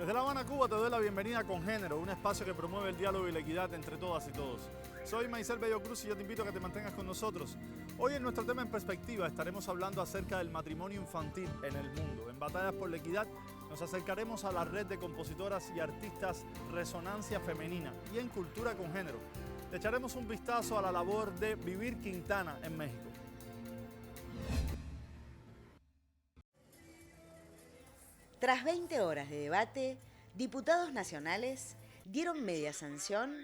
Desde La Habana, Cuba, te doy la bienvenida Con Género, un espacio que promueve el diálogo y la equidad entre todas y todos. Soy Maisel Bello Cruz y yo te invito a que te mantengas con nosotros. Hoy en nuestro tema en perspectiva estaremos hablando acerca del matrimonio infantil en el mundo. En Batallas por la Equidad nos acercaremos a la red de compositoras y artistas Resonancia Femenina y en Cultura con Género le echaremos un vistazo a la labor de Vivir Quintana en México. Tras 20 horas de debate, diputados nacionales dieron media sanción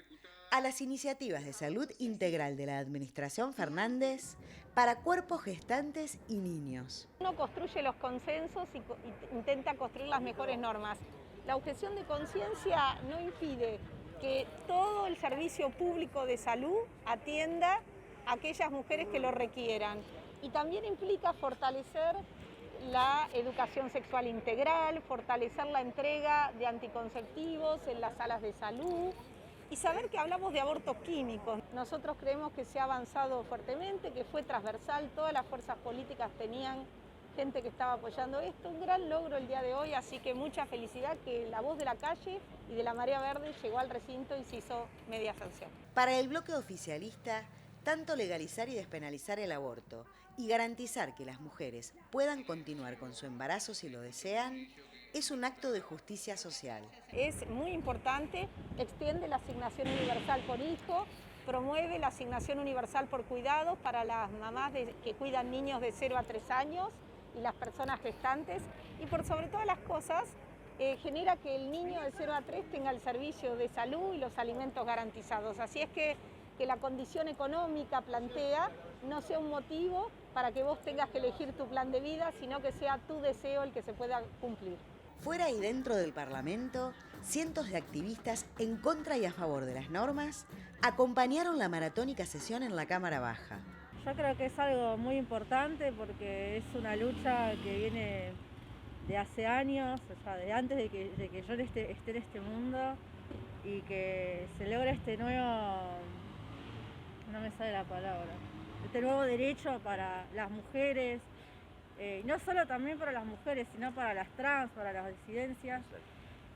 a las iniciativas de salud integral de la Administración Fernández para cuerpos gestantes y niños. Uno construye los consensos y intenta construir las mejores normas. La objeción de conciencia no impide que todo el servicio público de salud atienda a aquellas mujeres que lo requieran. Y también implica fortalecer la educación sexual integral, fortalecer la entrega de anticonceptivos en las salas de salud y saber que hablamos de abortos químicos. Nosotros creemos que se ha avanzado fuertemente, que fue transversal, todas las fuerzas políticas tenían gente que estaba apoyando esto, un gran logro el día de hoy, así que mucha felicidad que la voz de la calle y de la Marea Verde llegó al recinto y se hizo media sanción. Para el bloque oficialista, tanto legalizar y despenalizar el aborto y garantizar que las mujeres puedan continuar con su embarazo si lo desean, es un acto de justicia social. Es muy importante, extiende la asignación universal por hijo, promueve la asignación universal por cuidados para las mamás que cuidan niños de 0 a 3 años y las personas gestantes y por sobre todas las cosas genera que el niño de 0 a 3 tenga el servicio de salud y los alimentos garantizados. Así es que la condición económica plantea no sea un motivo para que vos tengas que elegir tu plan de vida, sino que sea tu deseo el que se pueda cumplir. Fuera y dentro del Parlamento, cientos de activistas en contra y a favor de las normas acompañaron la maratónica sesión en la Cámara Baja. Yo creo que es algo muy importante porque es una lucha que viene de hace años, o sea, de antes de que yo esté en este mundo y que se logra este nuevo, no me sale la palabra, este nuevo derecho para las mujeres, no solo también para las mujeres, sino para las trans, para las disidencias.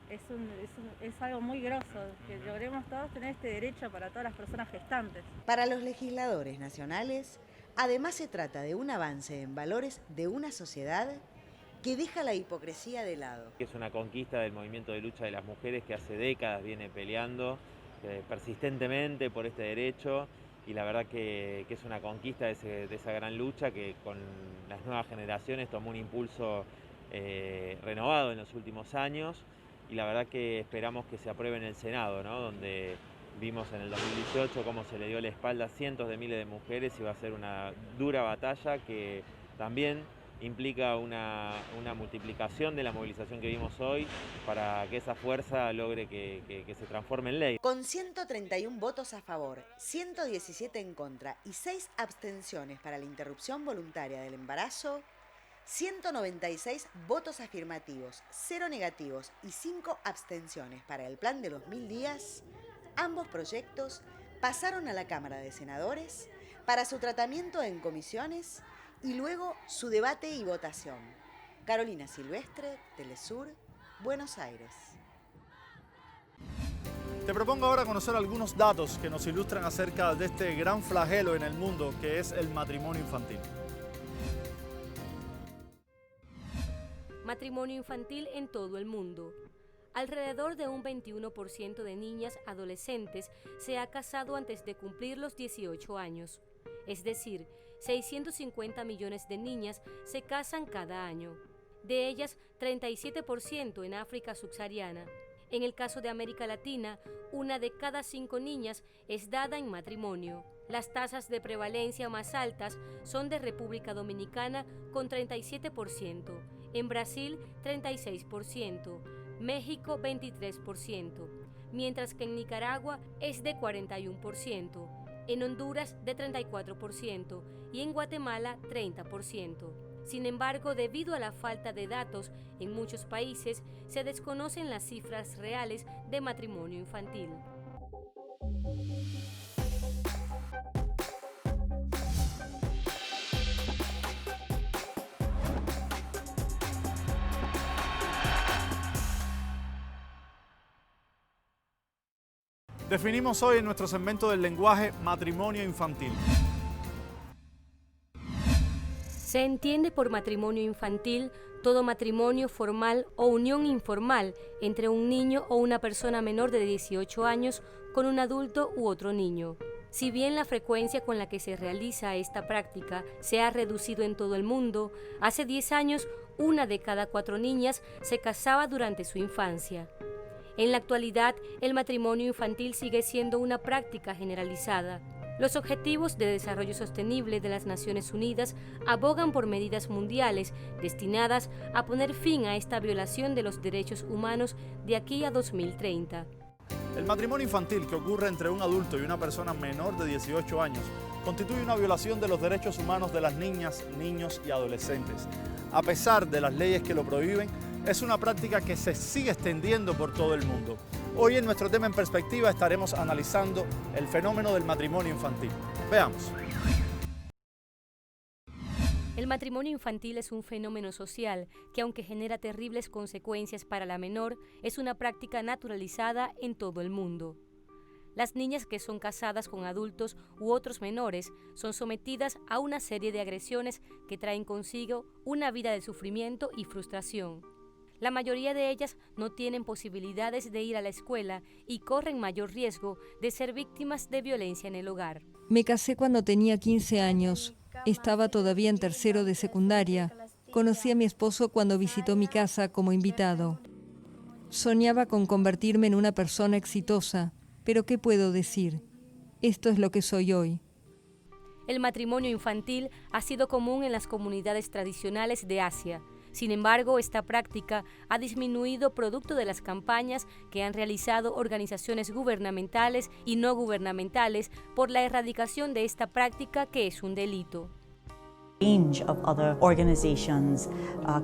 Es algo muy grosso, que logremos todos tener este derecho para todas las personas gestantes. Para los legisladores nacionales, además se trata de un avance en valores de una sociedad que deja la hipocresía de lado. Es una conquista del movimiento de lucha de las mujeres que hace décadas viene peleando persistentemente por este derecho y la verdad que es una conquista de esa gran lucha que con las nuevas generaciones tomó un impulso renovado en los últimos años y la verdad que esperamos que se apruebe en el Senado, ¿no? Donde vimos en el 2018 cómo se le dio la espalda a cientos de miles de mujeres y va a ser una dura batalla que también implica una multiplicación de la movilización que vimos hoy para que esa fuerza logre que se transforme en ley. Con 131 votos a favor, 117 en contra y 6 abstenciones para la interrupción voluntaria del embarazo, 196 votos afirmativos, 0 negativos y 5 abstenciones para el plan de los 1000 días, ambos proyectos pasaron a la Cámara de Senadores para su tratamiento en comisiones y luego su debate y votación. Carolina Silvestre, Telesur, Buenos Aires. Te propongo ahora conocer algunos datos que nos ilustran acerca de este gran flagelo en el mundo que es el matrimonio infantil. Matrimonio infantil en todo el mundo. Alrededor de un 21% de niñas adolescentes se ha casado antes de cumplir los 18 años. Es decir, 650 millones de niñas se casan cada año. De ellas, 37% en África subsahariana. En el caso de América Latina, 1 de cada 5 niñas es dada en matrimonio. Las tasas de prevalencia más altas son de República Dominicana con 37%, en Brasil 36%, México 23%, mientras que en Nicaragua es de 41%, en Honduras de 34% y en Guatemala 30%. Sin embargo, debido a la falta de datos, en muchos países se desconocen las cifras reales de matrimonio infantil. Definimos hoy en nuestro segmento del lenguaje matrimonio infantil. Se entiende por matrimonio infantil todo matrimonio formal o unión informal entre un niño o una persona menor de 18 años con un adulto u otro niño. Si bien la frecuencia con la que se realiza esta práctica se ha reducido en todo el mundo, hace 10 años 1 de cada 4 niñas se casaba durante su infancia. En la actualidad, el matrimonio infantil sigue siendo una práctica generalizada. Los Objetivos de Desarrollo Sostenible de las Naciones Unidas abogan por medidas mundiales destinadas a poner fin a esta violación de los derechos humanos de aquí a 2030. El matrimonio infantil, que ocurre entre un adulto y una persona menor de 18 años, constituye una violación de los derechos humanos de las niñas, niños y adolescentes. A pesar de las leyes que lo prohíben, es una práctica que se sigue extendiendo por todo el mundo. Hoy en nuestro tema en perspectiva estaremos analizando el fenómeno del matrimonio infantil. Veamos. El matrimonio infantil es un fenómeno social que, aunque genera terribles consecuencias para la menor, es una práctica naturalizada en todo el mundo. Las niñas que son casadas con adultos u otros menores son sometidas a una serie de agresiones que traen consigo una vida de sufrimiento y frustración. La mayoría de ellas no tienen posibilidades de ir a la escuela y corren mayor riesgo de ser víctimas de violencia en el hogar. Me casé cuando tenía 15 años. Estaba todavía en tercero de secundaria. Conocí a mi esposo cuando visitó mi casa como invitado. Soñaba con convertirme en una persona exitosa, pero ¿qué puedo decir? Esto es lo que soy hoy. El matrimonio infantil ha sido común en las comunidades tradicionales de Asia. Sin embargo, esta práctica ha disminuido producto de las campañas que han realizado organizaciones gubernamentales y no gubernamentales por la erradicación de esta práctica que es un delito. Range of other organizations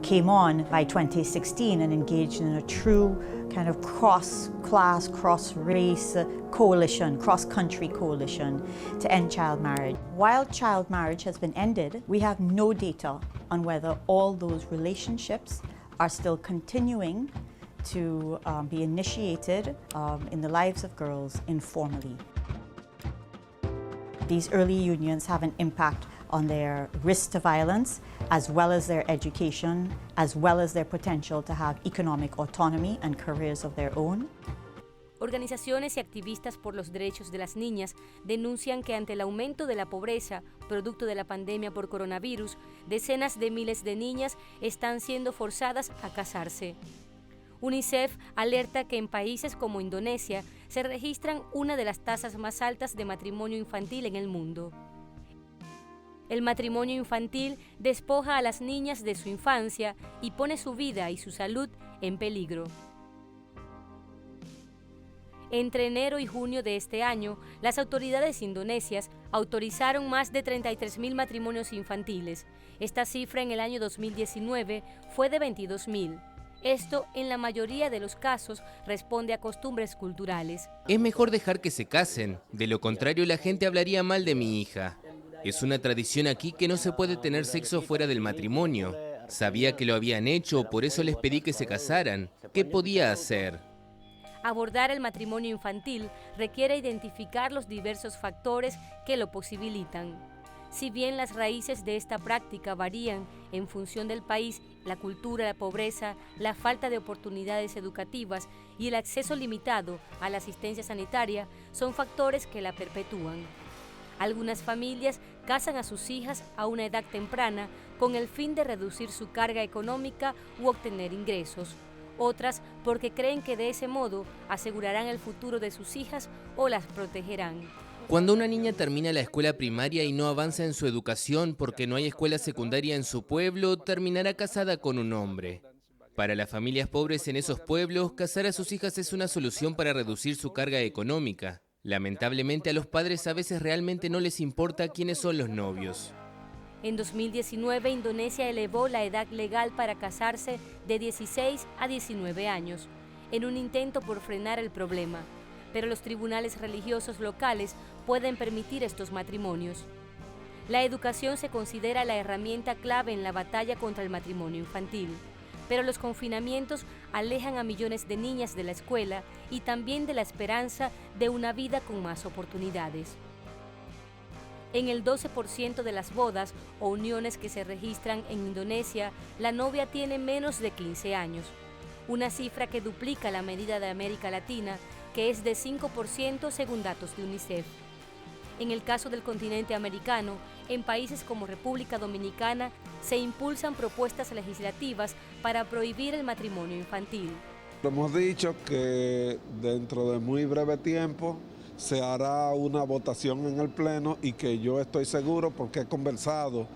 came on by 2016 and engaged in a true kind of cross-class, cross-race coalition, cross-country coalition to end child marriage. While child marriage has been ended, we have no data on whether all those relationships are still continuing to be initiated in the lives of girls informally. These early unions have an impact on their risk to violence, as well as their education, as well as their potential to have economic autonomy and careers of their own. Organizaciones y activistas por los derechos de las niñas denuncian que ante el aumento de la pobreza, producto de la pandemia por coronavirus, decenas de miles de niñas están siendo forzadas a casarse. UNICEF alerta que en países como Indonesia se registran una de las tasas más altas de matrimonio infantil en el mundo. El matrimonio infantil despoja a las niñas de su infancia y pone su vida y su salud en peligro. Entre enero y junio de este año, las autoridades indonesias autorizaron más de 33.000 matrimonios infantiles. Esta cifra en el año 2019 fue de 22.000. Esto, en la mayoría de los casos, responde a costumbres culturales. Es mejor dejar que se casen, de lo contrario la gente hablaría mal de mi hija. Es una tradición aquí que no se puede tener sexo fuera del matrimonio. Sabía que lo habían hecho, por eso les pedí que se casaran. ¿Qué podía hacer? Abordar el matrimonio infantil requiere identificar los diversos factores que lo posibilitan. Si bien las raíces de esta práctica varían en función del país, la cultura, la pobreza, la falta de oportunidades educativas y el acceso limitado a la asistencia sanitaria son factores que la perpetúan. Algunas familias casan a sus hijas a una edad temprana con el fin de reducir su carga económica u obtener ingresos. Otras porque creen que de ese modo asegurarán el futuro de sus hijas o las protegerán. Cuando una niña termina la escuela primaria y no avanza en su educación porque no hay escuela secundaria en su pueblo, terminará casada con un hombre. Para las familias pobres en esos pueblos, casar a sus hijas es una solución para reducir su carga económica. Lamentablemente a los padres a veces realmente no les importa quiénes son los novios. En 2019, Indonesia elevó la edad legal para casarse de 16 a 19 años, en un intento por frenar el problema. Pero los tribunales religiosos locales pueden permitir estos matrimonios. La educación se considera la herramienta clave en la batalla contra el matrimonio infantil. pero los confinamientos alejan a millones de niñas de la escuela y también de la esperanza de una vida con más oportunidades. En el 12% de las bodas o uniones que se registran en Indonesia, la novia tiene menos de 15 años, una cifra que duplica la medida de América Latina, que es de 5% según datos de UNICEF. En el caso del continente americano, en países como República Dominicana, se impulsan propuestas legislativas para prohibir el matrimonio infantil. Hemos dicho que dentro de muy breve tiempo se hará una votación en el Pleno y que yo estoy seguro porque he conversado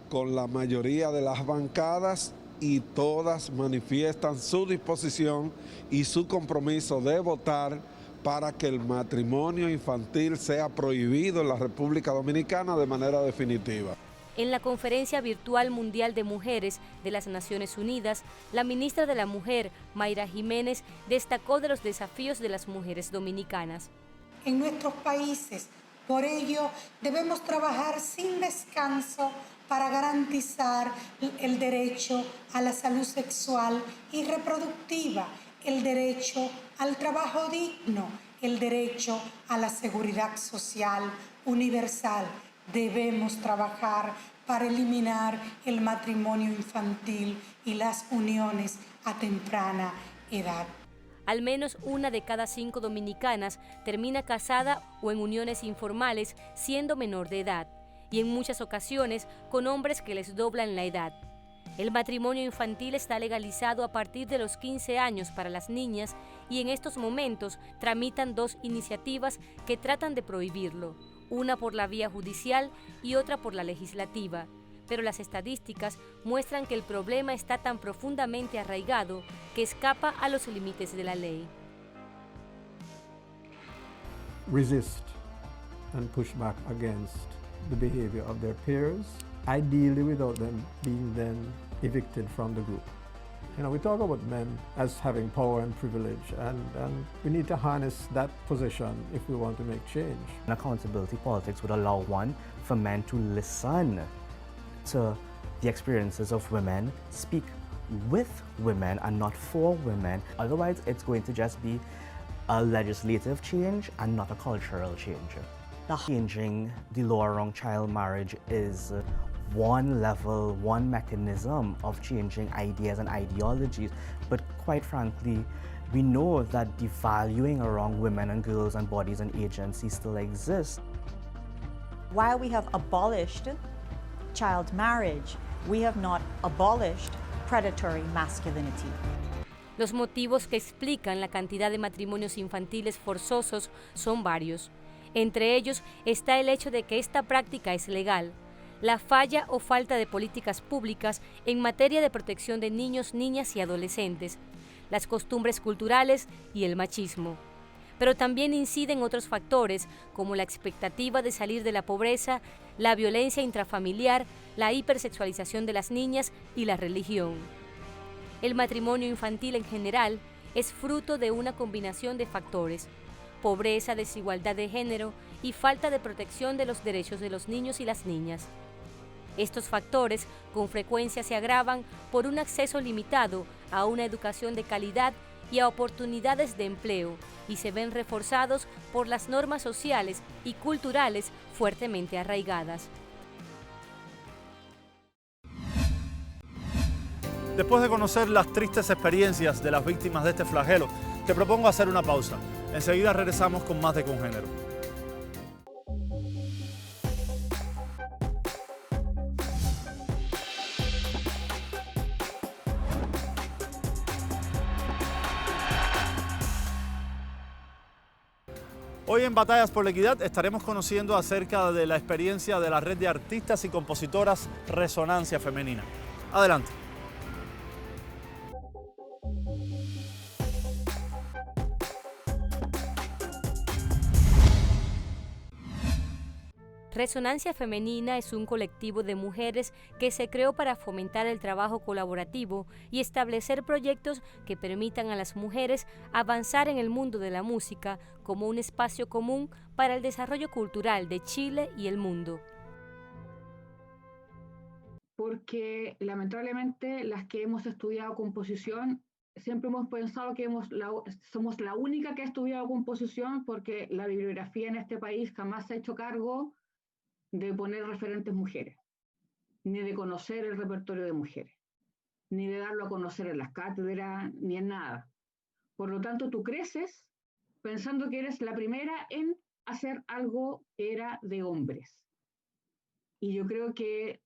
con la mayoría de las bancadas y todas manifiestan su disposición y su compromiso de votar para que el matrimonio infantil sea prohibido en la República Dominicana de manera definitiva. En la Conferencia Virtual Mundial de Mujeres de las Naciones Unidas, la ministra de la Mujer, Mayra Jiménez, destacó de los desafíos de las mujeres dominicanas. En nuestros países, por ello, debemos trabajar sin descanso para garantizar el derecho a la salud sexual y reproductiva, el derecho al trabajo digno, el derecho a la seguridad social universal. Debemos trabajar para eliminar el matrimonio infantil y las uniones a temprana edad. Al menos 1 de cada 5 dominicanas termina casada o en uniones informales siendo menor de edad, y en muchas ocasiones con hombres que les doblan la edad. El matrimonio infantil está legalizado a partir de los 15 años para las niñas y en estos momentos tramitan 2 iniciativas que tratan de prohibirlo, una por la vía judicial y otra por la legislativa. Pero las estadísticas muestran que el problema está tan profundamente arraigado que escapa a los límites de la ley. Resist and push back against the behavior of their peers, ideally without them being then evicted from the group. You know, we talk about men as having power and privilege, and we need to harness that position if we want to make change. Accountability politics would allow for men to listen to the experiences of women, speak with women and not for women. Otherwise, it's going to just be a legislative change and not a cultural change. Changing the law around child marriage is one level, one mechanism of changing ideas and ideologies, but quite frankly, we know that the valuing around women and girls and bodies and agency still exists. While we have abolished child marriage, we have not abolished predatory masculinity. Los motivos que explican la cantidad de matrimonios infantiles forzosos son varios. Entre ellos está el hecho de que esta práctica es legal, la falla o falta de políticas públicas en materia de protección de niños, niñas y adolescentes, las costumbres culturales y el machismo. Pero también inciden otros factores como la expectativa de salir de la pobreza, la violencia intrafamiliar, la hipersexualización de las niñas y la religión. El matrimonio infantil en general es fruto de una combinación de factores: pobreza, desigualdad de género y falta de protección de los derechos de los niños y las niñas. Estos factores con frecuencia se agravan por un acceso limitado a una educación de calidad y a oportunidades de empleo, y se ven reforzados por las normas sociales y culturales fuertemente arraigadas. Después de conocer las tristes experiencias de las víctimas de este flagelo, te propongo hacer una pausa. Enseguida regresamos con más de Congénero. Hoy en Batallas por la Equidad estaremos conociendo acerca de la experiencia de la red de artistas y compositoras Resonancia Femenina. Adelante. Resonancia Femenina es un colectivo de mujeres que se creó para fomentar el trabajo colaborativo y establecer proyectos que permitan a las mujeres avanzar en el mundo de la música como un espacio común para el desarrollo cultural de Chile y el mundo. porque lamentablemente las que hemos estudiado composición siempre hemos pensado que somos la única que ha estudiado composición, porque la bibliografía en este país jamás se ha hecho cargo de poner referentes mujeres, ni de conocer el repertorio de mujeres, ni de darlo a conocer en las cátedras, ni en nada. Por lo tanto, tú creces pensando que eres la primera en hacer algo que era de hombres. Y yo creo que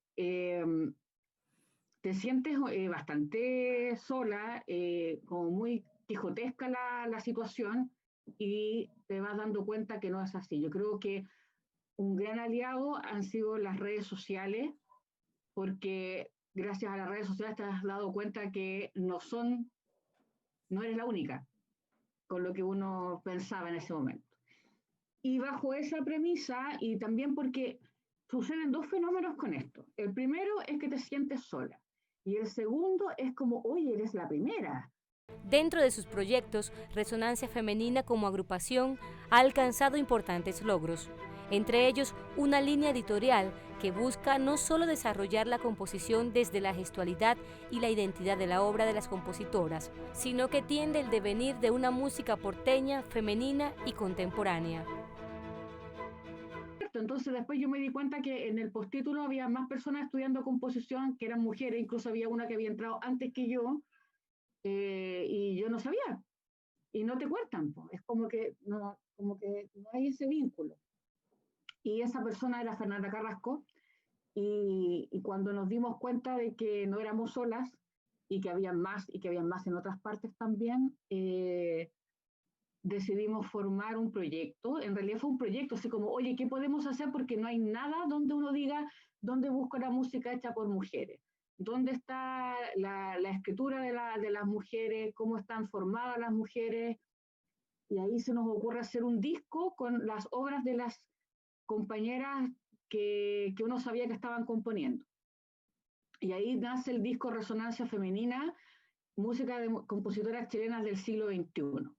te sientes bastante sola, como muy quijotesca la situación, y te vas dando cuenta que no es así. Yo creo que un gran aliado han sido las redes sociales, porque gracias a las redes sociales te has dado cuenta que no eres la única con lo que uno pensaba en ese momento. Y bajo esa premisa, y también porque suceden dos fenómenos con esto. El primero es que te sientes sola, y el segundo es como, oye, eres la primera. Dentro de sus proyectos, Resonancia Femenina como agrupación ha alcanzado importantes logros, entre ellos una línea editorial que busca no solo desarrollar la composición desde la gestualidad y la identidad de la obra de las compositoras, sino que tiende el devenir de una música porteña, femenina y contemporánea. Entonces después yo me di cuenta que en el postítulo había más personas estudiando composición que eran mujeres, incluso había una que había entrado antes que yo, y yo no sabía, y no te cuentan, pues. Es como que no hay ese vínculo. Y esa persona era Fernanda Carrasco, y cuando nos dimos cuenta de que no éramos solas, y que habían más en otras partes también, decidimos formar un proyecto. En realidad fue un proyecto, así como, oye, ¿qué podemos hacer? Porque no hay nada donde uno diga, ¿dónde busco la música hecha por mujeres? ¿Dónde está la escritura de las mujeres? ¿Cómo están formadas las mujeres? Y ahí se nos ocurre hacer un disco con las obras de las compañeras que uno sabía que estaban componiendo. Y ahí nace el disco Resonancia Femenina, música de compositoras chilenas del siglo XXI.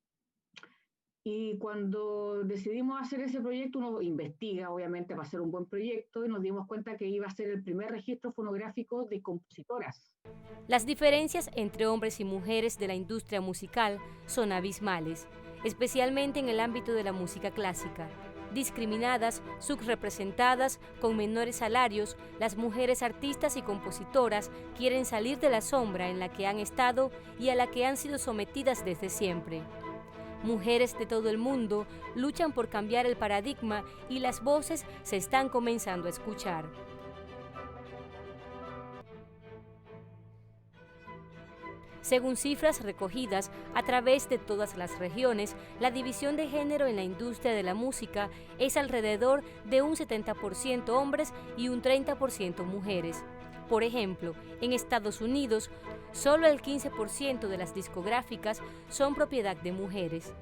Y cuando decidimos hacer ese proyecto, uno investiga, obviamente, para hacer un buen proyecto, y nos dimos cuenta que iba a ser el primer registro fonográfico de compositoras. Las diferencias entre hombres y mujeres de la industria musical son abismales, especialmente en el ámbito de la música clásica. Discriminadas, subrepresentadas, con menores salarios, las mujeres artistas y compositoras quieren salir de la sombra en la que han estado y a la que han sido sometidas desde siempre. Mujeres de todo el mundo luchan por cambiar el paradigma y las voces se están comenzando a escuchar. Según cifras recogidas a través de todas las regiones, la división de género en la industria de la música es alrededor de un 70% hombres y un 30% mujeres. Por ejemplo, en Estados Unidos, solo el 15% de las discográficas son propiedad de mujeres.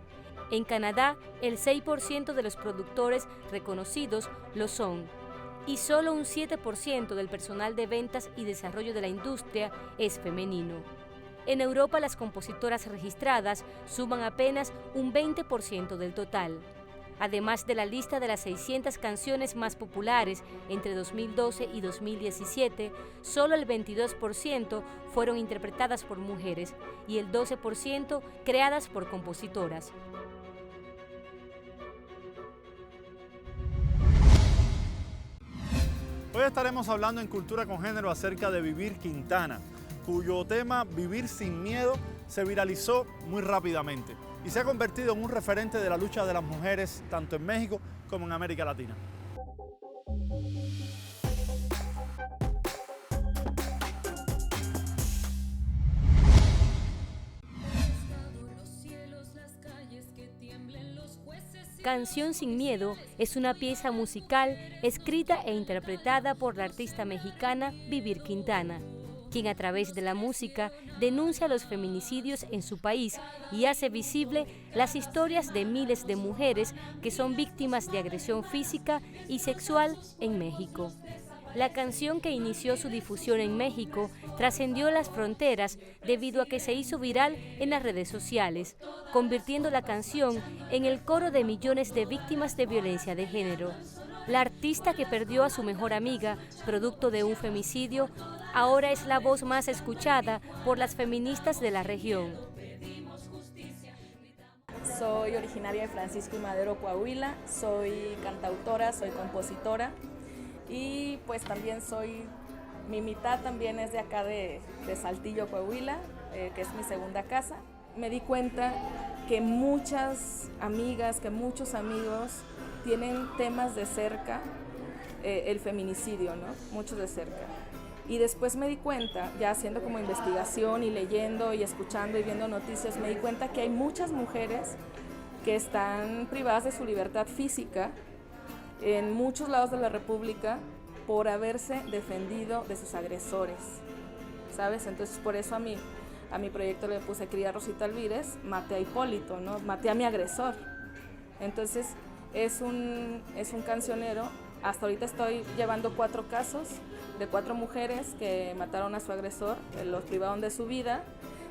En Canadá, el 6% de los productores reconocidos lo son, y solo un 7% del personal de ventas y desarrollo de la industria es femenino. En Europa, las compositoras registradas suman apenas un 20% del total. Además de la lista de las 600 canciones más populares entre 2012 y 2017, solo el 22% fueron interpretadas por mujeres y el 12% creadas por compositoras. Hoy estaremos hablando en Cultura con Género acerca de Vivir Quintana, cuyo tema Vivir sin miedo se viralizó muy rápidamente y se ha convertido en un referente de la lucha de las mujeres tanto en México como en América Latina. Canción sin miedo es una pieza musical escrita e interpretada por la artista mexicana Vivir Quintana, quien a través de la música denuncia los feminicidios en su país y hace visible las historias de miles de mujeres que son víctimas de agresión física y sexual en México. La canción, que inició su difusión en México, trascendió las fronteras debido a que se hizo viral en las redes sociales, convirtiendo la canción en el coro de millones de víctimas de violencia de género. La artista, que perdió a su mejor amiga, producto de un femicidio, ahora es la voz más escuchada por las feministas de la región. Soy originaria de Francisco y Madero, Coahuila, soy cantautora, soy compositora y pues también mi mitad también es de acá de Saltillo, Coahuila, que es mi segunda casa. Me di cuenta que muchas amigas, que muchos amigos tienen temas de cerca, el feminicidio, ¿no? Muchos de cerca. Y después me di cuenta, ya haciendo como investigación y leyendo y escuchando y viendo noticias, me di cuenta que hay muchas mujeres que están privadas de su libertad física en muchos lados de la República por haberse defendido de sus agresores, ¿sabes? Entonces por eso a mi proyecto le puse Cría Rosita Alvírez, maté a Hipólito, ¿no? Maté a mi agresor. Entonces es un cancionero. Hasta ahorita estoy llevando 4 casos de 4 mujeres que mataron a su agresor, los privaron de su vida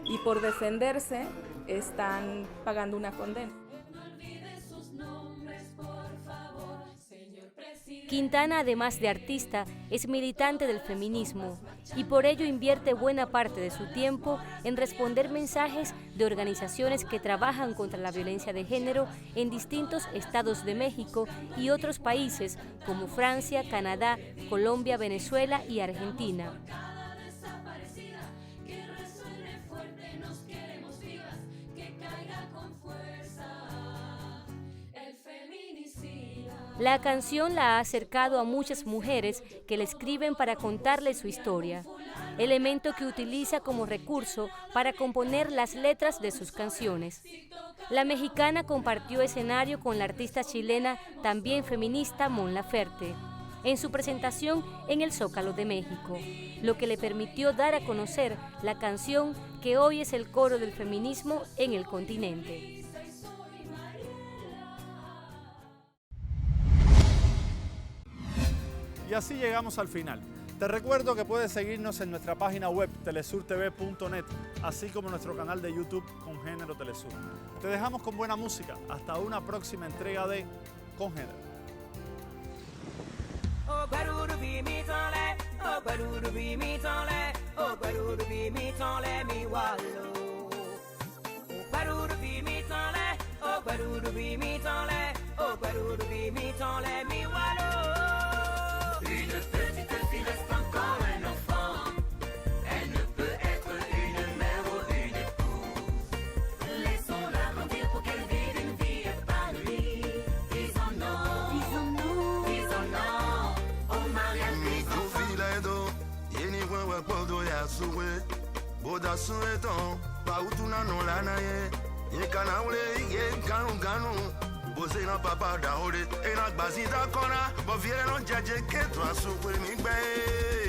y por defenderse están pagando una condena. Quintana, además de artista, es militante del feminismo y por ello invierte buena parte de su tiempo en responder mensajes de organizaciones que trabajan contra la violencia de género en distintos estados de México y otros países como Francia, Canadá, Colombia, Venezuela y Argentina. La canción la ha acercado a muchas mujeres que le escriben para contarle su historia, elemento que utiliza como recurso para componer las letras de sus canciones. La mexicana compartió escenario con la artista chilena, también feminista, Mon Laferte, en su presentación en el Zócalo de México, lo que le permitió dar a conocer la canción que hoy es el coro del feminismo en el continente. Y así llegamos al final. Te recuerdo que puedes seguirnos en nuestra página web telesurtv.net, así como nuestro canal de YouTube Con Género Telesur. Te dejamos con buena música. Hasta una próxima entrega de Con Género. Une petite fille reste encore un enfant. Elle ne peut être une mère ou une épouse. Laissons-la grandir pour qu'elle vive une vie épanouie. Disons non, disons non, disons non au mariage des enfants. Yeni wewe podo ya suwe. Boda sueton, pa utuna no lana ye. Ye kanaule ye ganu ganu. Bose na papa da ore, e na gbazida kona, bo viere no jaje ke to asukwe mi gbe.